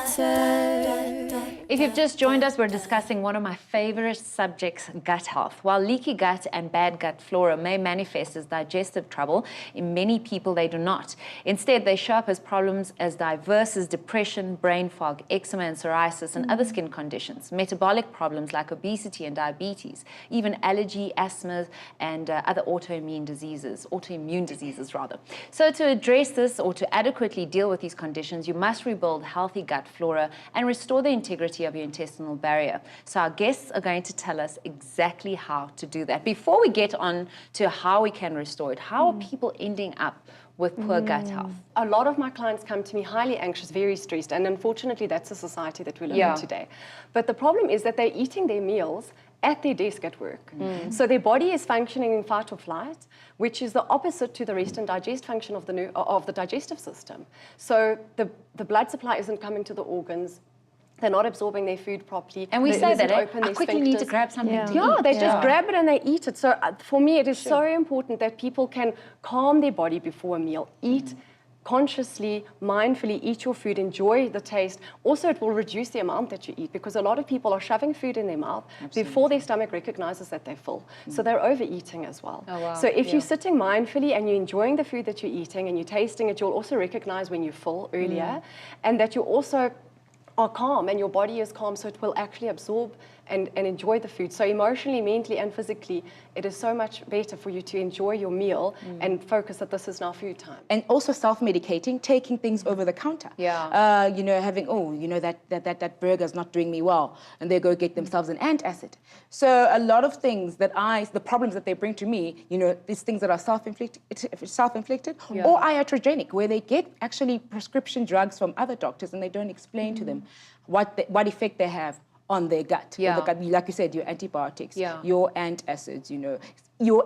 better. If you've just joined us, we're discussing one of my favorite subjects, gut health. While leaky gut and bad gut flora may manifest as digestive trouble, in many people they do not. Instead, they show up as problems as diverse as depression, brain fog, eczema and psoriasis, and other skin conditions, metabolic problems like obesity and diabetes, even allergy, asthma, and other autoimmune diseases rather. So to address this or to adequately deal with these conditions, you must rebuild healthy gut flora and restore the integrity of your intestinal barrier. So our guests are going to tell us exactly how to do that. Before we get on to how we can restore it, how are people ending up with poor gut health? A lot of my clients come to me highly anxious, very stressed, and unfortunately that's the society that we live in today. But the problem is that they're eating their meals at their desk at work. So their body is functioning in fight or flight, which is the opposite to the rest and digest function of the digestive system. So the blood supply isn't coming to the organs. They're not absorbing their food properly. And we say that, I quickly need to sphincters. grab something to eat. Yeah, they just grab it and they eat it. So for me, it is so important that people can calm their body before a meal. Eat consciously, mindfully, eat your food, enjoy the taste. Also, it will reduce the amount that you eat because a lot of people are shoving food in their mouth before their stomach recognizes that they're full. So they're overeating as well. Oh, wow. So if you're sitting mindfully and you're enjoying the food that you're eating and you're tasting it, you'll also recognize when you're full earlier and that you also are calm and your body is calm, so it will actually absorb and enjoy the food. So emotionally, mentally, and physically, it is so much better for you to enjoy your meal and focus that this is now food time. And also self-medicating, taking things over the counter. Yeah. You know, having, that burger's not doing me well, and they go get themselves an antacid. So a lot of things that the problems that they bring to me, you know, these things that are self-inflicted or iatrogenic, where they get actually prescription drugs from other doctors and they don't explain to them what effect they have on their gut. Yeah. The gut, like you said, your antibiotics, Yeah. your antacids, you know, your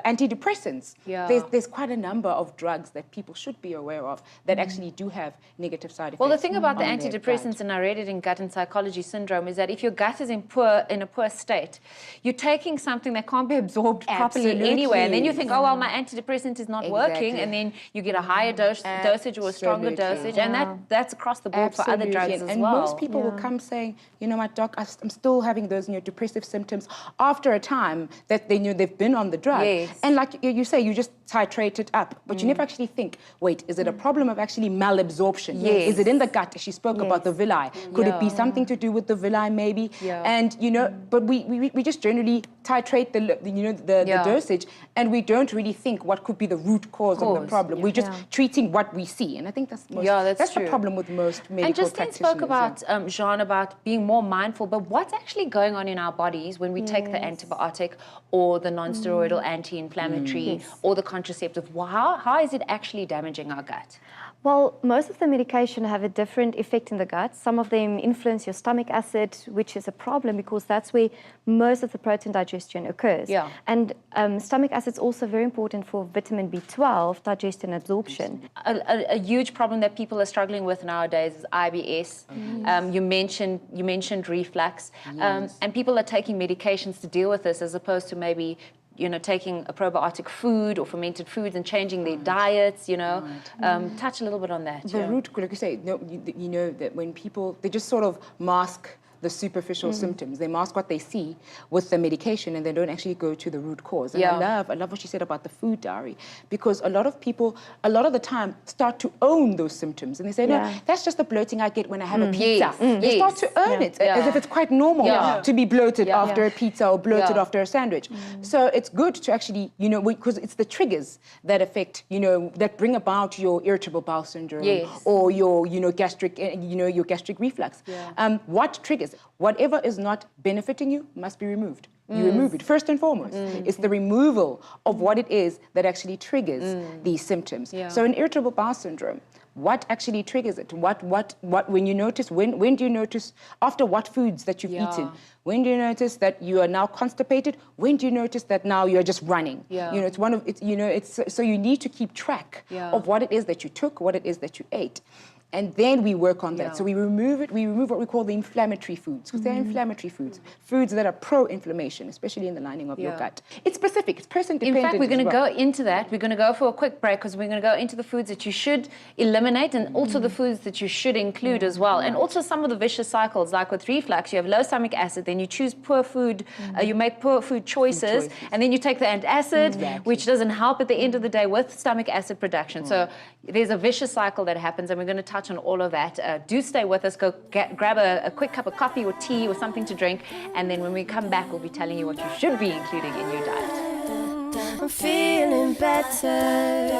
antidepressants. Yeah. There's quite a number of drugs that people should be aware of that actually do have negative side effects. Well, the thing about the on their antidepressants, gut. and I read it in Gut and Psychology Syndrome, is that if your gut is in a poor state, you're taking something that can't be absorbed properly anyway, and then you think, oh, well, my antidepressant is not working, and then you get a higher dosage or a stronger dosage, and that's across the board for other drugs as and well. most people will come saying, you know what, doc, I'm still having those depressive symptoms after a time that they've been on the drug. Yes. And like you say, you just titrate it up, but you never actually think, wait, is it a problem of actually malabsorption? Yes. Is it in the gut? She spoke about the villi. Could it be something to do with the villi maybe? Yeah. And, you know, but we just generally titrate the dosage, and we don't really think what could be the root cause of the problem. We're just treating what we see. And I think that's that's the problem with most medical And Justine practitioners. spoke about, Jean, about being more mindful, but what's actually going on in our bodies when we take the antibiotic or the non-steroidal anti-inflammatory or the contraceptive? How is it actually damaging our gut? Well, most of the medication have a different effect in the gut. Some of them influence your stomach acid, which is a problem because that's where most of the protein digestion occurs. Yeah. And stomach acid is also very important for vitamin B12 digestion and absorption. A huge problem that people are struggling with nowadays is IBS. You mentioned reflux, and people are taking medications to deal with this as opposed to maybe taking a probiotic food or fermented foods and changing their diets, touch a little bit on that. The root, like you say, you know that when people, they just sort of mask the superficial symptoms. They mask what they see with the medication and they don't actually go to the root cause. And I love what she said about the food diary, because a lot of people, a lot of the time, start to own those symptoms. And they say, no, that's just the bloating I get when I have a pizza. They start to own it as if it's quite normal to be bloated after a pizza or bloated after a sandwich. So it's good to actually, because it's the triggers that affect, that bring about your irritable bowel syndrome or your, gastric, your gastric reflux. What triggers? Whatever is not benefiting you must be removed. You remove it, first and foremost. It's the removal of what it is that actually triggers these symptoms. So in irritable bowel syndrome, what actually triggers it? When you notice, when do you notice, after what foods that you've eaten, When do you notice that you are now constipated? When do you notice that now you're just running? Yeah. You know, it's one of, it's, you know, it's, so you need to keep track of what it is that you took, what it is that you ate. And then we work on that. So we remove what we call the inflammatory foods, because they're inflammatory foods, foods that are pro-inflammation, especially in the lining of your gut. It's specific, it's person-dependent. In fact, we're going to go into that. We're going to go for a quick break because we're going to go into the foods that you should eliminate and also the foods that you should include as well. And also some of the vicious cycles, like with reflux, you have low stomach acid, then you choose poor food, you make poor food choices, and then you take the antacid, which doesn't help at the end of the day with stomach acid production. So there's a vicious cycle that happens, and we're going to touch on all of that. Do stay with us. Go grab a quick cup of coffee or tea or something to drink, and then when we come back, we'll be telling you what you should be including in your diet. I'm feeling better.